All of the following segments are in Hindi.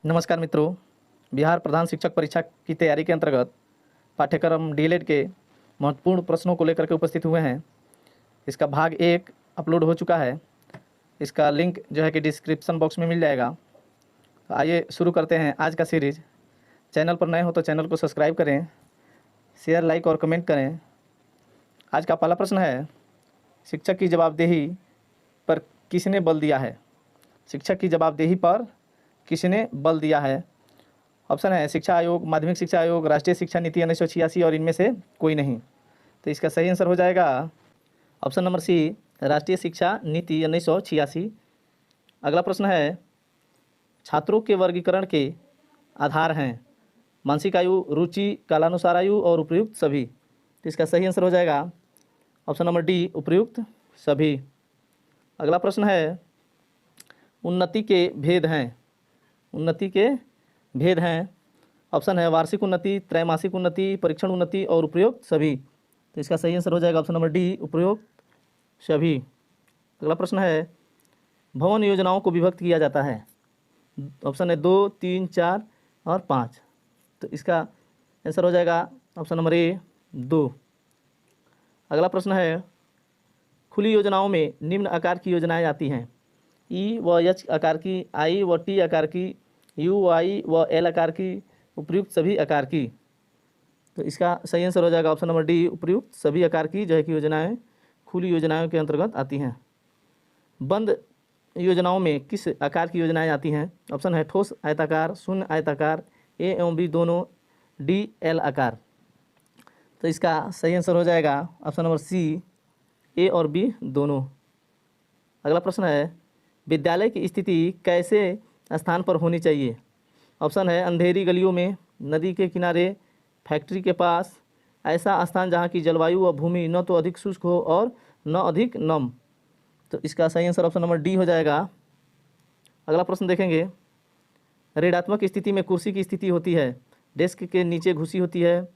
नमस्कार मित्रों, बिहार प्रधान शिक्षक परीक्षा की तैयारी के अंतर्गत पाठ्यक्रम डीएलएड के महत्वपूर्ण प्रश्नों को लेकर के उपस्थित हुए हैं। इसका भाग 1 अपलोड हो चुका है। इसका लिंक जो है कि डिस्क्रिप्शन बॉक्स में मिल जाएगा। तो आइए शुरू करते हैं आज का सीरीज। चैनल पर नए हो तो चैनल को सब्सक्राइब करें, शेयर, लाइक और कमेंट करें। आज का पहला प्रश्न है, शिक्षक की जवाबदेही पर किसने बल दिया है? शिक्षक की जवाबदेही पर किसने बल दिया है? ऑप्शन है शिक्षा आयोग, माध्यमिक शिक्षा आयोग, राष्ट्रीय शिक्षा नीति 1986 और इनमें से कोई नहीं। तो इसका सही आंसर हो जाएगा ऑप्शन नंबर सी, राष्ट्रीय शिक्षा नीति 1986। अगला प्रश्न है, छात्रों के वर्गीकरण के आधार हैं मानसिक आयु, रुचि, कालानुसार आयु और उपयुक्त सभी। तो इसका सही आंसर हो जाएगा ऑप्शन नंबर डी, उपयुक्त सभी। अगला प्रश्न है, उन्नति के भेद हैं। उन्नति के भेद हैं। ऑप्शन है वार्षिक उन्नति, त्रैमासिक उन्नति, परीक्षण उन्नति और उपयुक्त सभी। तो इसका सही आंसर हो जाएगा ऑप्शन नंबर डी, उपयुक्त सभी। अगला प्रश्न है, भवन योजनाओं को विभक्त किया जाता है। ऑप्शन है 2, 3, 4 और 5। तो इसका आंसर हो जाएगा ऑप्शन नंबर ए, 2। अगला प्रश्न है, खुली योजनाओं में निम्न आकार की योजनाएं आती हैं। ई व एच आकार की, आई व टी आकार की, यू वाई व एल आकार की, उपयुक्त सभी आकार की। तो इसका सही आंसर हो जाएगा ऑप्शन नंबर डी, उपयुक्त सभी आकार की जो है कि योजनाएं खुली योजनाओं के अंतर्गत आती हैं। बंद योजनाओं में किस आकार की योजनाएं आती हैं? ऑप्शन है ठोस आयताकार, शून्य आयताकार, ए एवं बी दोनों, डी एल आकार। तो इसका सही आंसर हो जाएगा ऑप्शन नंबर सी, ए और बी दोनों। अगला प्रश्न है, विद्यालय की स्थिति कैसे स्थान पर होनी चाहिए? ऑप्शन है अंधेरी गलियों में, नदी के किनारे, फैक्ट्री के पास, ऐसा स्थान जहाँ की जलवायु व भूमि न तो अधिक शुष्क हो और न अधिक नम। तो इसका सही आंसर ऑप्शन नंबर डी हो जाएगा। अगला प्रश्न देखेंगे, ऋणात्मक स्थिति में कुर्सी की स्थिति होती है, डेस्क के नीचे घुसी होती है,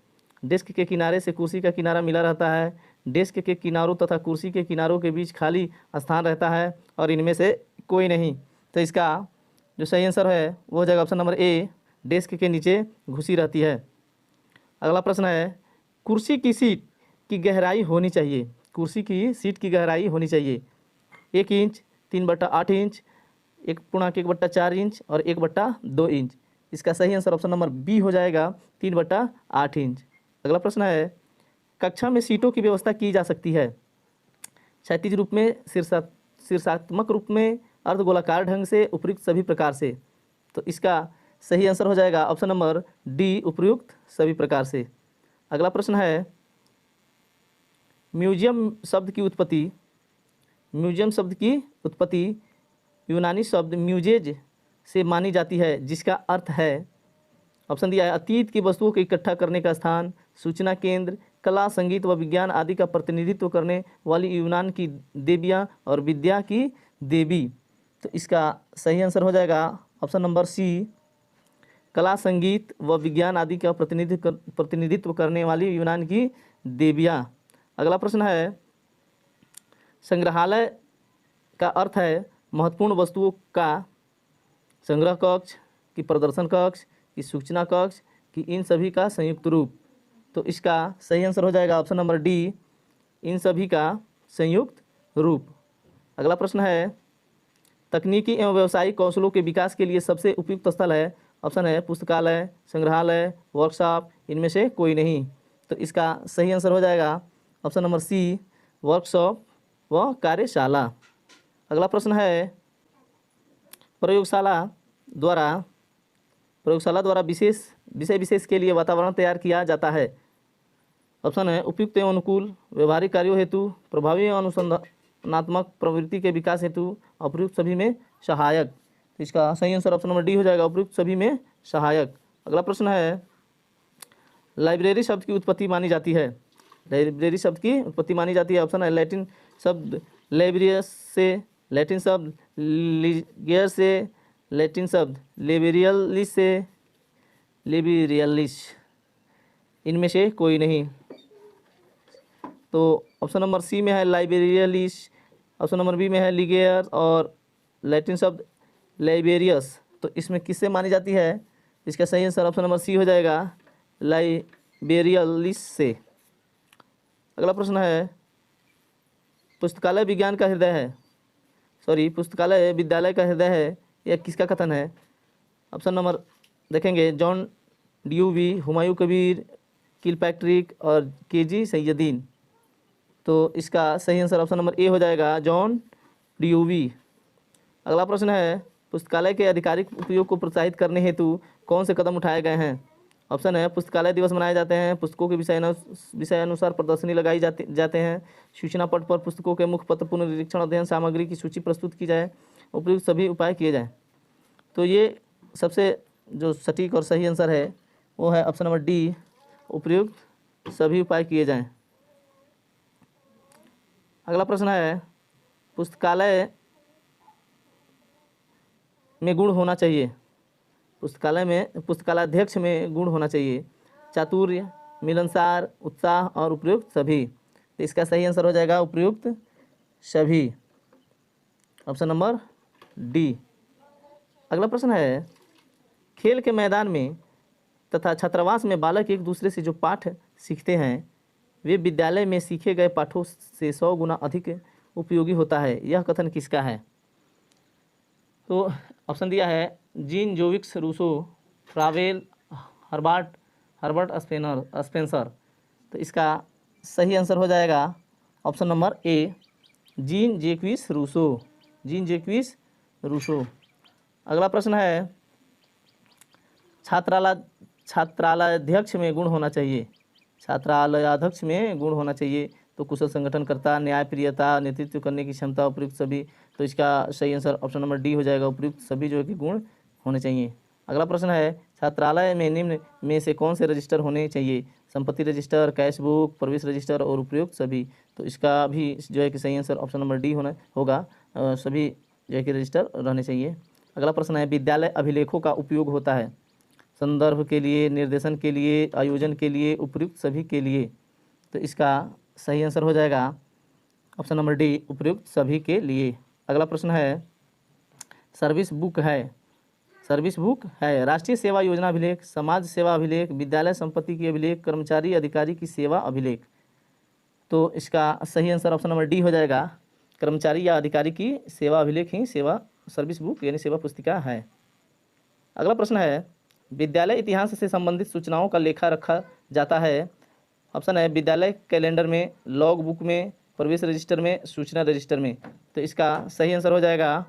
डेस्क के किनारे से कुर्सी का किनारा मिला रहता है, डेस्क के किनारों तथा कुर्सी के किनारों के बीच खाली स्थान रहता है और इनमें से कोई नहीं। तो इसका जो सही आंसर है वो हो जाएगा ऑप्शन नंबर ए, डेस्क के नीचे घुसी रहती है। अगला प्रश्न है, कुर्सी की सीट की गहराई होनी चाहिए। कुर्सी की सीट की गहराई होनी चाहिए 1 इंच, 3/8 इंच, 1.1/4 इंच और 1/2 इंच। इसका सही आंसर ऑप्शन नंबर बी हो जाएगा 3/8 इंच। अगला प्रश्न है, कक्षा में सीटों की व्यवस्था की जा सकती है क्षैतिज रूप में, शीर्षात्मक रूप में, अर्धगोलाकार ढंग से, उपयुक्त सभी प्रकार से। तो इसका सही आंसर हो जाएगा ऑप्शन नंबर डी, उपयुक्त सभी प्रकार से। अगला प्रश्न है, म्यूजियम शब्द की उत्पत्ति। म्यूजियम शब्द की उत्पत्ति यूनानी शब्द म्यूजेज से मानी जाती है, जिसका अर्थ है, ऑप्शन दिया है अतीत की वस्तुओं को इकट्ठा करने का स्थान, सूचना केंद्र, कला, संगीत व विज्ञान आदि का प्रतिनिधित्व करने वाली यूनान की देवियाँ और विद्या की देवी। तो इसका सही आंसर हो जाएगा ऑप्शन नंबर सी, कला, संगीत व विज्ञान आदि का प्रतिनिधित्व करने वाली यूनान की देवियाँ। अगला प्रश्न है, संग्रहालय का अर्थ है महत्वपूर्ण वस्तुओं का संग्रह कक्ष, कि प्रदर्शन कक्ष, कि सूचना कक्ष, कि इन सभी का संयुक्त रूप। तो इसका सही आंसर हो जाएगा ऑप्शन नंबर डी, इन सभी का संयुक्त रूप। अगला प्रश्न है, तकनीकी एवं व्यावसायिक कौशलों के विकास के लिए सबसे उपयुक्त स्थल है। ऑप्शन है पुस्तकालय, संग्रहालय, वर्कशॉप, इनमें से कोई नहीं। तो इसका सही आंसर हो जाएगा ऑप्शन नंबर सी, वर्कशॉप व कार्यशाला। अगला प्रश्न है, प्रयोगशाला द्वारा विषय विशेष के लिए वातावरण तैयार किया जाता है। ऑप्शन है उपयुक्त एवं अनुकूल, व्यवहारिक कार्यों हेतु, प्रभावी एवं अनुसंधानात्मक प्रवृत्ति के विकास हेतु, उपयुक्त सभी में सहायक। तो इसका सही आंसर ऑप्शन नंबर डी हो जाएगा, उपयुक्त सभी में सहायक। अगला प्रश्न है, लाइब्रेरी शब्द की उत्पत्ति मानी जाती है। लाइब्रेरी शब्द की उत्पत्ति मानी जाती है। ऑप्शन है लैटिन शब्द लाइब्रेरियस से, लैटिन शब्द लिगियर से, लैटिन शब्द लिबेरियलिस से, लिबेरियलिस, इनमें से कोई नहीं। तो ऑप्शन नंबर सी में है लाइबेरियलिस, ऑप्शन नंबर बी में है लिगेयर और लैटिन शब्द लाइबेरियस। तो इसमें किससे मानी जाती है? इसका सही आंसर ऑप्शन नंबर सी हो जाएगा, लाइबेरियलिस से। अगला प्रश्न है, पुस्तकालय विज्ञान का हृदय है, सॉरी पुस्तकालय विद्यालय का हृदय है, यह किसका कथन है? ऑप्शन नंबर देखेंगे, John dewy, Humayun Kabir, Kilpatrick और केजी सैयदीन। तो इसका सही आंसर ऑप्शन नंबर ए हो जाएगा, जॉन ड्यूवी। अगला प्रश्न है, पुस्तकालय के आधिकारिक उपयोग को प्रोत्साहित करने हेतु कौन से कदम उठाए गए हैं? ऑप्शन है, पुस्तकालय दिवस मनाए जाते हैं, पुस्तकों के विषय अनुसार प्रदर्शनी लगाई जाते हैं, सूचना पट पर पुस्तकों के मुख्य पत्र पुनर्निरीक्षण अध्ययन सामग्री की सूची प्रस्तुत की जाए, उपयुक्त सभी उपाय किए जाएँ। तो ये सबसे जो सटीक और सही आंसर है वो है ऑप्शन नंबर डी, उपयुक्त सभी उपाय किए जाएं। अगला प्रश्न है, पुस्तकालय में गुण होना चाहिए, पुस्तकालय में पुस्तकालयाध्यक्ष में गुण होना चाहिए, चातुर्य, मिलनसार, उत्साह और उपयुक्त सभी। तो इसका सही आंसर हो जाएगा उपयुक्त सभी, ऑप्शन नंबर डी। अगला प्रश्न है, खेल के मैदान में तथा छात्रावास में बालक एक दूसरे से जो पाठ सीखते हैं वे विद्यालय में सीखे गए पाठों से 100 गुना अधिक उपयोगी होता है, यह कथन किसका है? तो ऑप्शन दिया है, Jean Jacques Rousseau, Froebel, Herbert Spencer. तो इसका सही आंसर हो जाएगा option number A, Jean Jacques Rousseau. अगला प्रश्न है, छात्रालयाध्यक्ष में गुण होना चाहिए, छात्रालयाध्यक्ष में गुण होना चाहिए। तो कुशल संगठनकर्ता, न्यायप्रियता, नेतृत्व करने की क्षमता, उपयुक्त सभी। तो इसका सही आंसर ऑप्शन नंबर डी हो जाएगा, उपयुक्त सभी जो है कि गुण होने चाहिए। अगला प्रश्न है, छात्रालय में निम्न में से कौन से रजिस्टर होने चाहिए? संपत्ति रजिस्टर, कैश बुक, प्रवेश रजिस्टर और उपयुक्त सभी। तो इसका भी जो है कि सही आंसर ऑप्शन नंबर डी होगा, सभी जो है कि रजिस्टर रहने चाहिए। अगला प्रश्न है, विद्यालय अभिलेखों का उपयोग होता है संदर्भ के लिए, निर्देशन के लिए, आयोजन के लिए, उपयुक्त सभी के लिए। तो इसका सही आंसर हो जाएगा ऑप्शन नंबर डी, उपयुक्त सभी के लिए। अगला प्रश्न है, सर्विस बुक है राष्ट्रीय सेवा योजना अभिलेख, समाज सेवा अभिलेख, विद्यालय संपत्ति की अभिलेख, कर्मचारी अधिकारी की सेवा अभिलेख। तो इसका सही आंसर ऑप्शन नंबर डी हो जाएगा, कर्मचारी या अधिकारी की सेवा अभिलेख ही सर्विस बुक यानी सेवा पुस्तिका है। अगला प्रश्न है, विद्यालय इतिहास से संबंधित सूचनाओं का लेखा रखा जाता है। ऑप्शन है, विद्यालय कैलेंडर में, लॉग बुक में, प्रवेश रजिस्टर में, सूचना रजिस्टर में। तो इसका सही आंसर हो जाएगा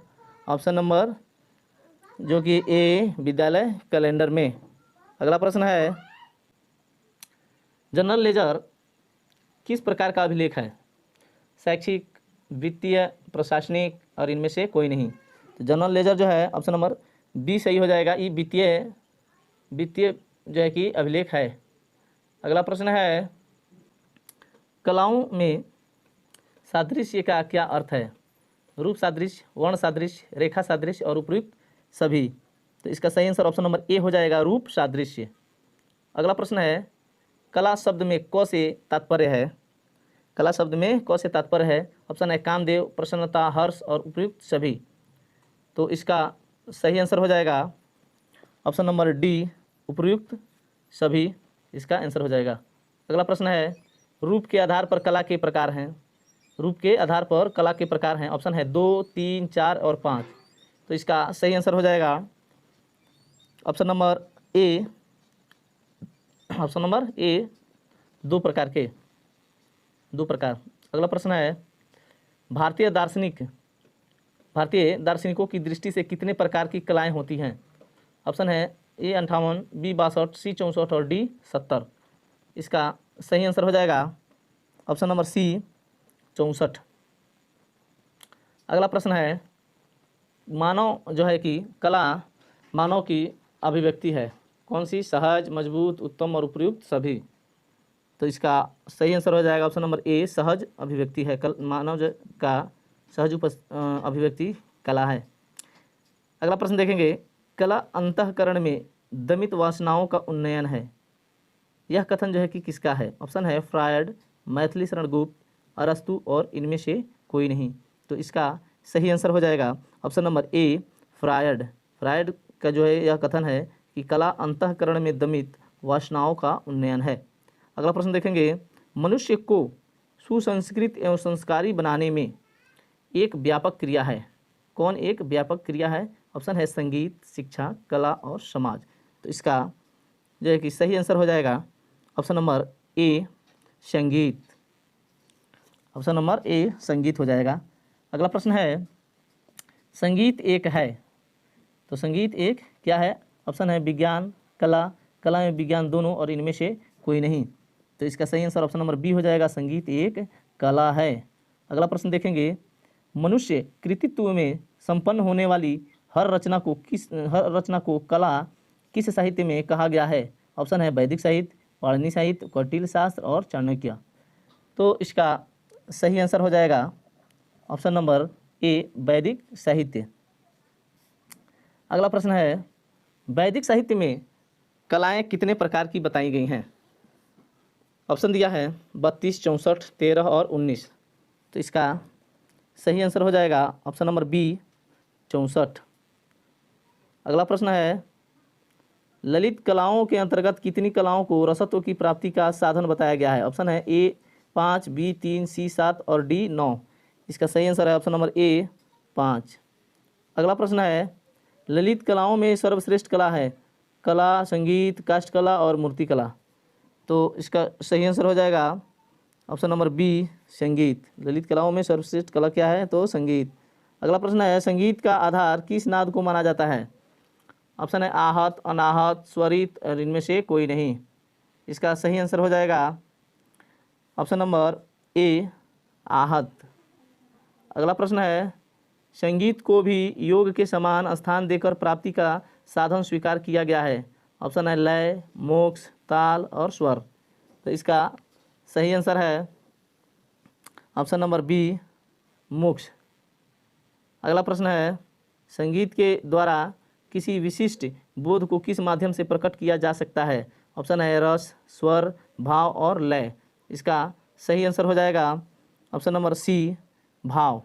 ऑप्शन नंबर जो कि ए, विद्यालय कैलेंडर में। अगला प्रश्न है, जनरल लेजर किस प्रकार का अभिलेख है? शैक्षिक, वित्तीय, प्रशासनिक और इनमें से कोई नहीं। तो जनरल लेजर जो है ऑप्शन नंबर बी सही हो जाएगा, ये वित्तीय जो है कि अभिलेख है। अगला प्रश्न है, कलाओं में सादृश्य का क्या अर्थ है? रूप सादृश्य, वर्ण सादृश्य, रेखा सादृश्य और उपयुक्त सभी। तो इसका सही आंसर ऑप्शन नंबर ए हो जाएगा, रूप सादृश्य। अगला प्रश्न है, कला शब्द में क से तात्पर्य है? कला शब्द में क से तात्पर्य है, ऑप्शन है कामदेव, प्रसन्नता, हर्ष और उपयुक्त सभी। तो इसका सही आंसर हो जाएगा ऑप्शन नंबर डी, उपयुक्त सभी, इसका आंसर हो जाएगा। अगला प्रश्न है, रूप के आधार पर कला के प्रकार हैं? रूप के आधार पर कला के प्रकार हैं, ऑप्शन है 2, 3, 4 और 5। तो इसका सही आंसर हो जाएगा ऑप्शन नंबर ए, दो प्रकार। अगला प्रश्न है, भारतीय दार्शनिकों की दृष्टि से कितने प्रकार की कलाएं होती हैं? ऑप्शन है ए 58, बी 62, सी 64 और डी 70। इसका सही आंसर हो जाएगा ऑप्शन नंबर सी, 64। अगला प्रश्न है, मानव जो है कि कला मानव की अभिव्यक्ति है, कौन सी? सहज, मजबूत, उत्तम और उपयुक्त सभी। तो इसका सही आंसर हो जाएगा ऑप्शन नंबर ए, सहज अभिव्यक्ति है। मानव का सहज अभिव्यक्ति कला है। अगला प्रश्न देखेंगे, कला अंतःकरण में दमित वासनाओं का उन्नयन है, यह कथन जो है कि किसका है? ऑप्शन है फ्रायड, मैथिली शरण गुप्त, अरस्तु और इनमें से कोई नहीं। तो इसका सही आंसर हो जाएगा ऑप्शन नंबर ए, फ्रायड का जो है यह कथन है कि कला अंतःकरण में दमित वासनाओं का उन्नयन है। अगला प्रश्न देखेंगे, मनुष्य को सुसंस्कृत एवं संस्कारी बनाने में एक व्यापक क्रिया है। कौन एक व्यापक क्रिया है? ऑप्शन है संगीत, शिक्षा, कला और समाज। तो इसका जो है कि सही आंसर हो जाएगा ऑप्शन नंबर ए, संगीत। ऑप्शन नंबर ए, संगीत हो जाएगा। अगला प्रश्न है, संगीत एक है, तो संगीत एक क्या है? ऑप्शन है विज्ञान, कला, कला में विज्ञान दोनों और इनमें से कोई नहीं। तो इसका सही आंसर ऑप्शन नंबर बी हो जाएगा, संगीत एक कला है। अगला प्रश्न देखेंगे, मनुष्य कृतित्व में संपन्न होने वाली हर रचना को कला किस साहित्य में कहा गया है? ऑप्शन है वैदिक साहित्य, पाणिनि साहित्य, कौटिल्य शास्त्र और चाणक्य। तो इसका सही आंसर हो जाएगा ऑप्शन नंबर ए, वैदिक साहित्य। अगला प्रश्न है, वैदिक साहित्य में कलाएं कितने प्रकार की बताई गई हैं? ऑप्शन दिया है 32, 64, 13 और 19। तो इसका सही आंसर हो जाएगा ऑप्शन नंबर बी, 64। अगला प्रश्न है, ललित कलाओं के अंतर्गत कितनी कलाओं को रसत्व की प्राप्ति का साधन बताया गया है? ऑप्शन है ए 5, बी 3, सी 7 और डी 9। इसका सही आंसर है ऑप्शन नंबर ए, 5। अगला प्रश्न है, ललित कलाओं में सर्वश्रेष्ठ कला है कला, संगीत, काष्ठकला और मूर्तिकला। तो इसका सही आंसर हो जाएगा ऑप्शन नंबर बी, संगीत। ललित कलाओं में सर्वश्रेष्ठ कला क्या है? तो संगीत। अगला प्रश्न है, संगीत का आधार किस नाद को माना जाता है? ऑप्शन है आहत, अनाहत, स्वरित और इनमें से कोई नहीं। इसका सही आंसर हो जाएगा ऑप्शन नंबर ए, आहत। अगला प्रश्न है, संगीत को भी योग के समान स्थान देकर प्राप्ति का साधन स्वीकार किया गया है। ऑप्शन है लय, मोक्ष, ताल और स्वर। तो इसका सही आंसर है ऑप्शन नंबर बी, मोक्ष। अगला प्रश्न है, संगीत के द्वारा किसी विशिष्ट बोध को किस माध्यम से प्रकट किया जा सकता है? ऑप्शन है रस, स्वर, भाव और लय। इसका सही आंसर हो जाएगा ऑप्शन नंबर सी, भाव।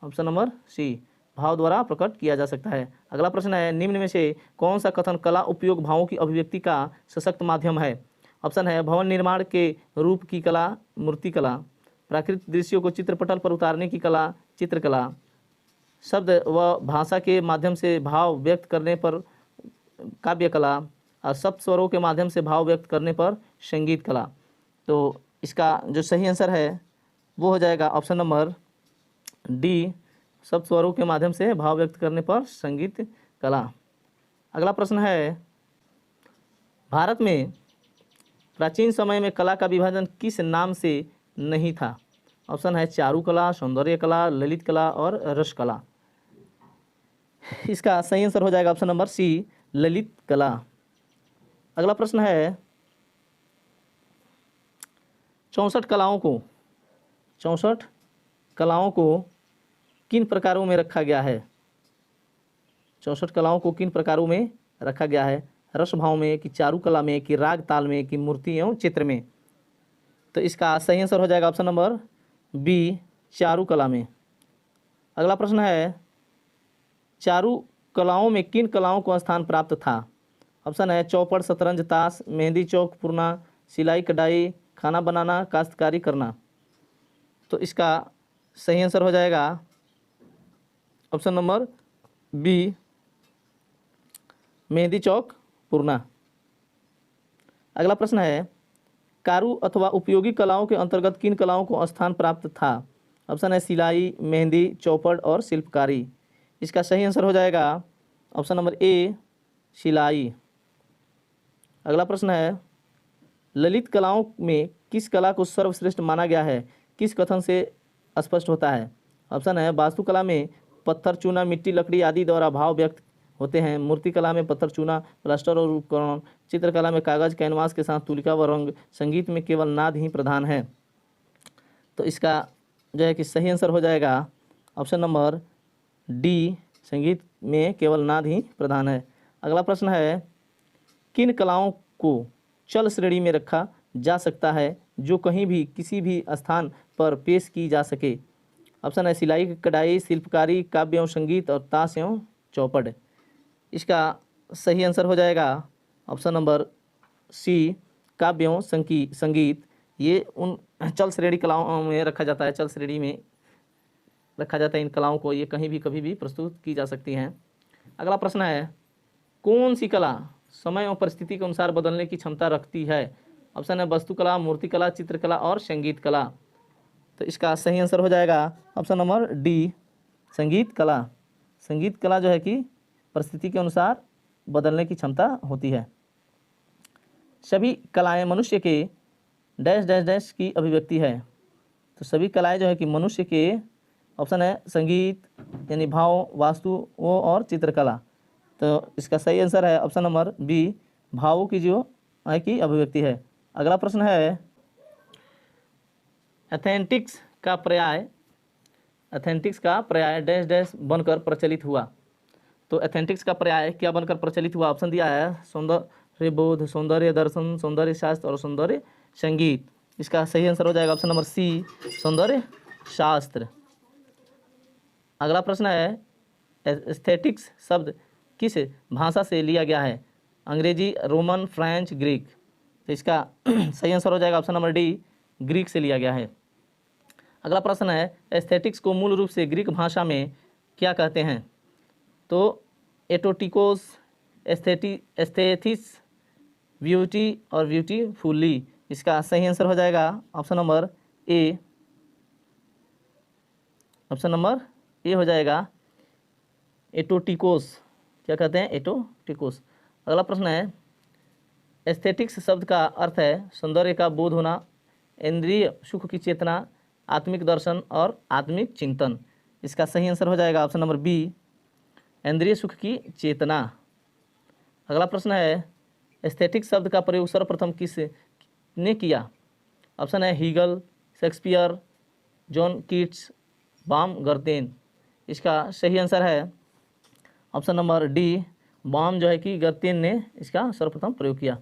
ऑप्शन नंबर सी, भाव द्वारा प्रकट किया जा सकता है। अगला प्रश्न है, निम्न में से कौन सा कथन कला उपयोग भावों की अभिव्यक्ति का सशक्त माध्यम है? ऑप्शन है भवन निर्माण के रूप की कला, मूर्तिकला, प्राकृतिक दृश्यों को चित्रपटल पर उतारने की कला, चित्रकला, शब्द व भाषा के माध्यम से भाव व्यक्त करने पर काव्य कला, और सप्त स्वरों के माध्यम से भाव व्यक्त करने पर संगीत कला। तो इसका जो सही आंसर है वो हो जाएगा ऑप्शन नंबर डी, सप्त स्वरों के माध्यम से भाव व्यक्त करने पर संगीत कला। अगला प्रश्न है, भारत में प्राचीन समय में कला का विभाजन किस नाम से नहीं था? ऑप्शन है चारुकला, सौंदर्य कला, ललित कला और रस कला। इसका सही आंसर हो जाएगा ऑप्शन नंबर सी, ललित कला। अगला प्रश्न है, 64 कलाओं को किन प्रकारों में रखा गया है? 64 कलाओं को किन प्रकारों में रखा गया है? रस भाव में, कि चारु कला में, कि राग ताल में, कि मूर्ति एवं चित्र में। तो इसका सही आंसर हो जाएगा ऑप्शन नंबर बी, चारु कला में। अगला प्रश्न है, चारु कलाओं में किन कलाओं को स्थान प्राप्त था? ऑप्शन है चौपड़, शतरंज, ताश, मेहंदी चौक पुरना, सिलाई कढ़ाई, खाना बनाना, काश्तकारी करना। तो इसका सही आंसर हो जाएगा ऑप्शन नंबर बी, मेहंदी चौक पुरना। अगला प्रश्न है, कारू अथवा उपयोगी कलाओं के अंतर्गत किन कलाओं को स्थान प्राप्त था? ऑप्शन है सिलाई, मेहंदी, चौपड़ और शिल्पकारी। इसका सही आंसर हो जाएगा ऑप्शन नंबर ए, सिलाई। अगला प्रश्न है, ललित कलाओं में किस कला को सर्वश्रेष्ठ माना गया है? किस कथन से स्पष्ट होता है? ऑप्शन है वास्तुकला में पत्थर, चूना, मिट्टी, लकड़ी आदि द्वारा भाव व्यक्त होते हैं, मूर्तिकला में पत्थर, चूना, प्लास्टर और उपकरण, चित्रकला में कागज, कैनवास के साथ तुलिका व रंग, संगीत में केवल नाद ही प्रधान है। तो इसका जो है कि सही आंसर हो जाएगा ऑप्शन नंबर डी, संगीत में केवल नाद ही प्रधान है। अगला प्रश्न है, किन कलाओं को चल श्रेणी में रखा जा सकता है जो कहीं भी किसी भी स्थान पर पेश की जा सके? ऑप्शन है सिलाई, कढ़ाई, शिल्पकारी, काव्य एवं संगीत और ताश एवं चौपड़। इसका सही आंसर हो जाएगा ऑप्शन नंबर सी, काव्य एवं संगीत। ये उन चल श्रेणी कलाओं में रखा जाता है, चल श्रेणी में रखा जाता है इन कलाओं को। ये कहीं भी कभी भी प्रस्तुत की जा सकती हैं। अगला प्रश्न है, कौन सी कला समय एवं परिस्थिति के अनुसार बदलने की क्षमता रखती है? ऑप्शन है वास्तुकला, मूर्तिकला, चित्रकला और संगीत कला। तो इसका सही आंसर हो जाएगा ऑप्शन नंबर डी, संगीत कला। संगीत कला जो है कि परिस्थिति के अनुसार बदलने की क्षमता होती है। सभी कलाएं मनुष्य के डैश डैश डैश की अभिव्यक्ति है। तो सभी कलाएं जो है कि मनुष्य के, ऑप्शन है संगीत यानी भाव, वास्तु वो और चित्रकला। तो इसका सही आंसर है ऑप्शन नंबर बी, भावों की जो है कि अभिव्यक्ति है। अगला प्रश्न है, एथेंटिक्स का पर्याय डैश डैश बनकर प्रचलित हुआ। तो एथेंटिक्स का पर्याय क्या बनकर प्रचलित हुआ? ऑप्शन दिया है सौंदर्य बोध, सौंदर्य दर्शन, सौंदर्य शास्त्र और सौंदर्य संगीत। इसका सही आंसर हो जाएगा ऑप्शन नंबर सी, सौंदर्य शास्त्र। अगला प्रश्न है, एस्थेटिक्स शब्द किस भाषा से लिया गया है? अंग्रेजी, रोमन, फ्रेंच, ग्रीक। तो इसका सही आंसर हो जाएगा ऑप्शन नंबर डी, ग्रीक से लिया गया है। अगला प्रश्न है, एस्थेटिक्स को मूल रूप से ग्रीक भाषा में क्या कहते हैं? तो एटोटिकोस, एस्थेथिस, ब्यूटी और ब्यूटीफुली। इसका सही आंसर हो जाएगा ऑप्शन नंबर ए, ऑप्शन नंबर ए हो जाएगा एटोटिकोस। क्या कहते हैं? एटोटिकोस। अगला प्रश्न है, एस्थेटिक्स शब्द का अर्थ है सौंदर्य का बोध होना, इंद्रिय सुख की चेतना, आत्मिक दर्शन और आत्मिक चिंतन। इसका सही आंसर हो जाएगा ऑप्शन नंबर बी, इंद्रिय सुख की चेतना। अगला प्रश्न है, एस्थेटिक्स शब्द का प्रयोग सर्वप्रथम किस ने किया? ऑप्शन है हीगल, शेक्सपियर, जॉन कीट्स, बामगर्टेन। इसका सही आंसर है ऑप्शन नंबर डी, बाम जो है कि गर्तेन ने इसका सर्वप्रथम प्रयोग किया।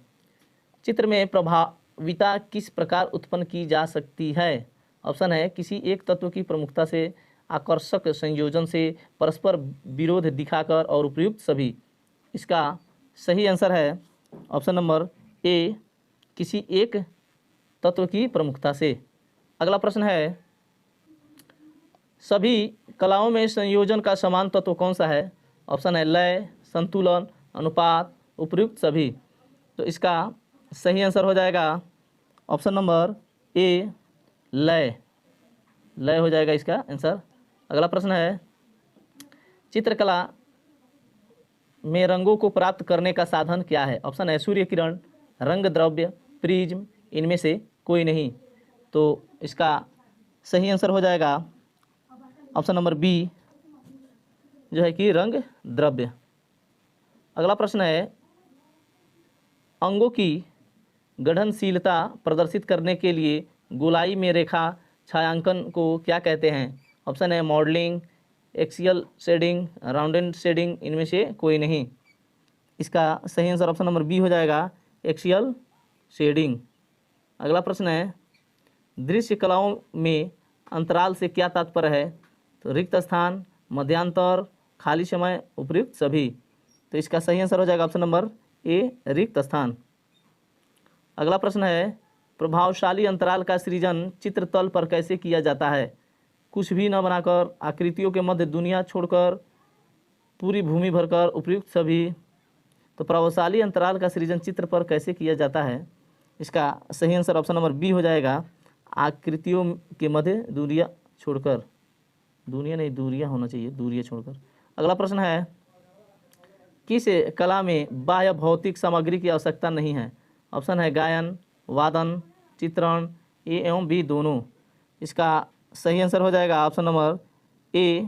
चित्र में प्रभाविता किस प्रकार उत्पन्न की जा सकती है? ऑप्शन है किसी एक तत्व की प्रमुखता से, आकर्षक संयोजन से, परस्पर विरोध दिखाकर और उपयुक्त सभी। इसका सही आंसर है ऑप्शन नंबर ए, किसी एक तत्व की प्रमुखता से। अगला प्रश्न है, सभी कलाओं में संयोजन का समान तत्व कौन सा है? ऑप्शन है लय, संतुलन, अनुपात, उपयुक्त सभी। तो इसका सही आंसर हो जाएगा ऑप्शन नंबर ए, लय। लय हो जाएगा इसका आंसर। अगला प्रश्न है, चित्रकला में रंगों को प्राप्त करने का साधन क्या है? ऑप्शन है सूर्य किरण, रंग द्रव्य, प्रिज्म, इनमें से कोई नहीं। तो इसका सही आंसर हो जाएगा ऑप्शन नंबर बी, जो है कि रंग द्रव्य। अगला प्रश्न है, अंगों की गठनशीलता प्रदर्शित करने के लिए गोलाई में रेखा छायांकन को क्या कहते हैं? ऑप्शन है modelling, axial shading, rounded shading, इनमें से कोई नहीं। इसका सही आंसर ऑप्शन नंबर बी हो जाएगा, एक्सियल शेडिंग। अगला प्रश्न है, दृश्य कलाओं में अंतराल से क्या तात्पर्य है? तो रिक्त स्थान, मध्यांतर, खाली समय, उपयुक्त सभी। तो इसका सही आंसर हो जाएगा ऑप्शन नंबर ए, रिक्त स्थान। अगला प्रश्न है, प्रभावशाली अंतराल का सृजन चित्रतल पर कैसे किया जाता है? कुछ भी न बनाकर, आकृतियों के मध्य दुनिया छोड़कर, पूरी भूमि भरकर, उपयुक्त सभी। तो प्रभावशाली अंतराल का सृजन चित्र पर कैसे किया जाता है? इसका सही आंसर ऑप्शन नंबर बी हो जाएगा, आकृतियों के मध्य दूरियां छोड़कर। दुनिया नहीं, दूरियां होना चाहिए, दूरियां छोड़कर। अगला प्रश्न है, किस कला में बाह्य भौतिक सामग्री की आवश्यकता नहीं है? ऑप्शन है गायन, वादन, चित्रण, ए एवं बी दोनों। इसका सही आंसर हो जाएगा ऑप्शन नंबर ए,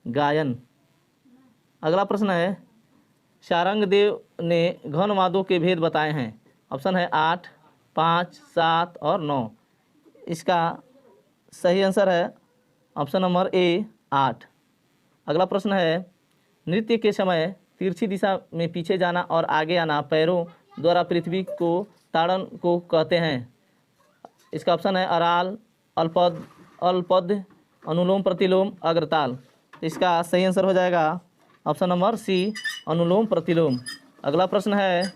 गायन। अगला प्रश्न है, शारंगदेव ने घनवादों के भेद बताए हैं। ऑप्शन है 8, 5, 7 और 9। इसका सही आंसर है ऑप्शन नंबर ए, 8। अगला प्रश्न है, नृत्य के समय तिरछी दिशा में पीछे जाना और आगे आना पैरों द्वारा पृथ्वी को ताड़न को कहते हैं। इसका ऑप्शन है अराल, अल्पद, अनुलोम प्रतिलोम, अग्रताल। इसका सही आंसर हो जाएगा ऑप्शन नंबर सी अनुलोम प्रतिलोम। अगला प्रश्न है,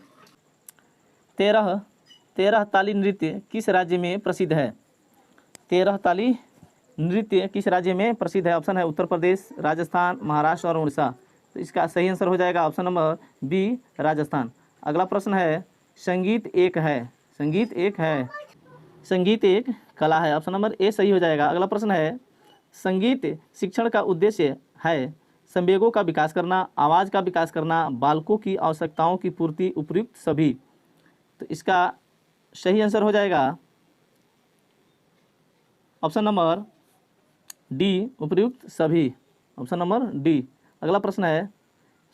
तेरह ताली नृत्य किस राज्य में प्रसिद्ध है? 13 ताली नृत्य किस राज्य में प्रसिद्ध है? ऑप्शन है उत्तर प्रदेश, राजस्थान, महाराष्ट्र और उड़ीसा। तो इसका सही आंसर हो जाएगा ऑप्शन नंबर बी राजस्थान। अगला प्रश्न है, संगीत एक है, संगीत एक है, संगीत एक कला है। ऑप्शन नंबर ए सही हो जाएगा। अगला प्रश्न है, संगीत शिक्षण का उद्देश्य है संवेगों का विकास करना, आवाज़ का विकास करना, बालकों की आवश्यकताओं की पूर्ति, उपयुक्त सभी। तो इसका सही आंसर हो जाएगा ऑप्शन नंबर डी उपयुक्त सभी, ऑप्शन नंबर डी। अगला प्रश्न है,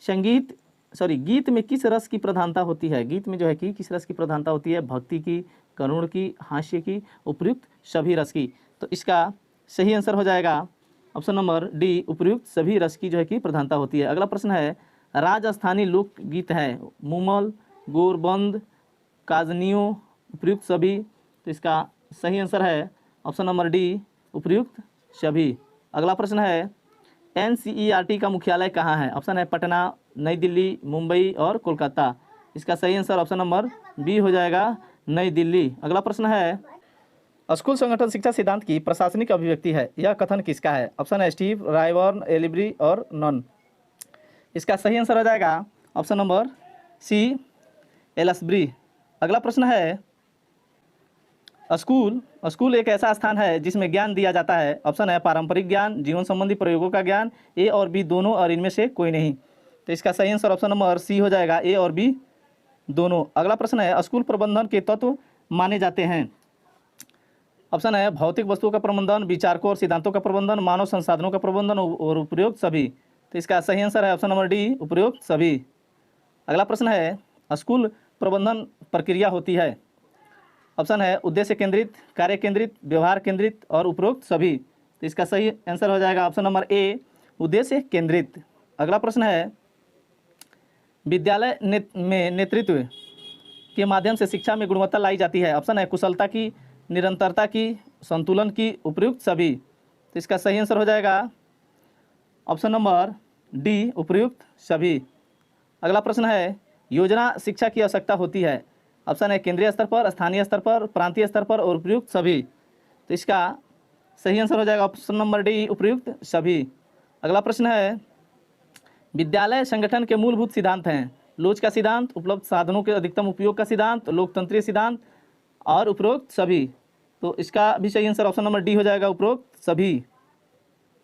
गीत में किस रस की प्रधानता होती है? गीत में जो है कि किस रस की प्रधानता होती है? भक्ति की, करुण की, हास्य की, उपयुक्त सभी रस की। तो इसका सही आंसर हो जाएगा ऑप्शन नंबर डी उपयुक्त सभी रस की जो है कि प्रधानता होती है। अगला प्रश्न है, राजस्थानी लोकगीत है मुमल, गोरबंद, काजनियों, उपयुक्त सभी। तो इसका सही आंसर है ऑप्शन नंबर डी उपयुक्त सभी। अगला प्रश्न है, NCERT का मुख्यालय कहाँ है? ऑप्शन है पटना, नई दिल्ली, मुंबई और कोलकाता। इसका सही आंसर ऑप्शन नंबर बी हो जाएगा नई दिल्ली। अगला प्रश्न है, स्कूल संगठन शिक्षा सिद्धांत की प्रशासनिक अभिव्यक्ति है, यह कथन किसका है? ऑप्शन है स्टीव, रायबर्न, एलिब्री और नॉन। इसका सही आंसर हो जाएगा ऑप्शन नंबर सी एलस्ब्री। अगला प्रश्न है, स्कूल एक ऐसा स्थान है जिसमें ज्ञान दिया जाता है। ऑप्शन है पारंपरिक ज्ञान, जीवन संबंधी प्रयोगों का ज्ञान, ए और बी दोनों और इनमें से कोई नहीं। तो इसका सही आंसर ऑप्शन नंबर सी हो जाएगा ए और बी दोनों। अगला प्रश्न है, स्कूल प्रबंधन के तत्व माने जाते हैं। ऑप्शन है भौतिक वस्तुओं का प्रबंधन, विचारकों और सिद्धांतों का प्रबंधन, मानव संसाधनों का प्रबंधन और उपयोग सभी। तो इसका सही आंसर है ऑप्शन नंबर डी उपयोग सभी। अगला प्रश्न है, स्कूल प्रबंधन प्रक्रिया होती है। ऑप्शन है उद्देश्य केंद्रित, कार्य केंद्रित, व्यवहार केंद्रित और उपरोक्त सभी। तो इसका सही आंसर हो जाएगा ऑप्शन नंबर ए उद्देश्य केंद्रित। अगला प्रश्न है, विद्यालय में नेतृत्व के माध्यम से शिक्षा में गुणवत्ता लाई जाती है। ऑप्शन है कुशलता की, निरंतरता की, संतुलन की, उपयुक्त सभी। तो इसका सही आंसर हो जाएगा ऑप्शन नंबर डी उपयुक्त सभी। अगला प्रश्न है, योजना शिक्षा की आवश्यकता होती है। ऑप्शन है केंद्रीय स्तर पर, स्थानीय स्तर पर, प्रांतीय स्तर पर और उपयुक्त सभी। तो इसका सही आंसर हो जाएगा ऑप्शन नंबर डी उपयुक्त सभी। अगला प्रश्न है, विद्यालय संगठन के मूलभूत सिद्धांत हैं। लोच का सिद्धांत, उपलब्ध साधनों के अधिकतम उपयोग का सिद्धांत, लोकतंत्रीय सिद्धांत और उपरोक्त सभी। तो इसका भी सही आंसर ऑप्शन नंबर डी हो जाएगा उपरोक्त सभी।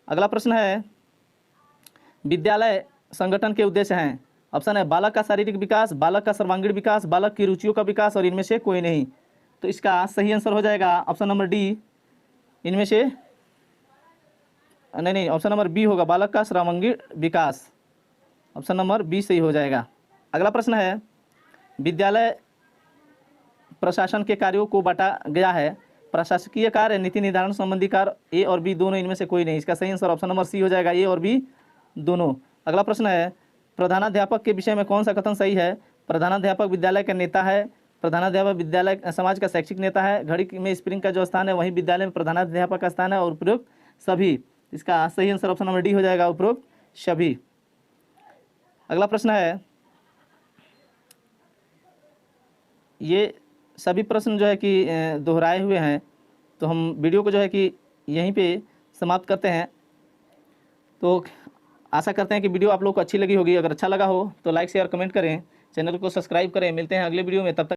अगला प्रश्न है, विद्यालय संगठन के उद्देश्य हैं। ऑप्शन है बालक का शारीरिक विकास, बालक का सर्वांगीण विकास, बालक की रुचियों का विकास और इनमें से कोई नहीं। तो इसका सही आंसर हो जाएगा ऑप्शन नंबर डी इनमें से नहीं, ऑप्शन नंबर बी होगा बालक का सर्वांगीण विकास। ऑप्शन नंबर बी सही हो जाएगा। अगला प्रश्न है, विद्यालय प्रशासन के कार्यों को बांटा गया है। प्रशासकीय कार्य, नीति निर्धारण संबंधी कार्य, ए और बी दोनों इनमें से कोई नहीं। इसका सही आंसर ऑप्शन नंबर सी हो जाएगा ए और बी दोनों। अगला प्रश्न है, प्रधानाध्यापक के विषय में कौन सा कथन सही है? प्रधानाध्यापक विद्यालय का नेता है, प्रधानाध्यापक विद्यालय समाज का शैक्षिक नेता है, घड़ी में स्प्रिंग का जो स्थान है वहीं विद्यालय में प्रधानाध्यापक का स्थान है और उपरोक्त सभी। इसका सही आंसर ऑप्शन नंबर डी हो जाएगा उपरोक्त सभी। अगला प्रश्न है, ये सभी प्रश्न जो है कि दोहराए हुए हैं, तो हम वीडियो को जो है कि यहीं पे समाप्त करते हैं। तो आशा करते हैं कि वीडियो आप लोग को अच्छी लगी होगी। अगर अच्छा लगा हो तो लाइक शेयर कमेंट करें, चैनल को सब्सक्राइब करें। मिलते हैं अगले वीडियो में, तब तक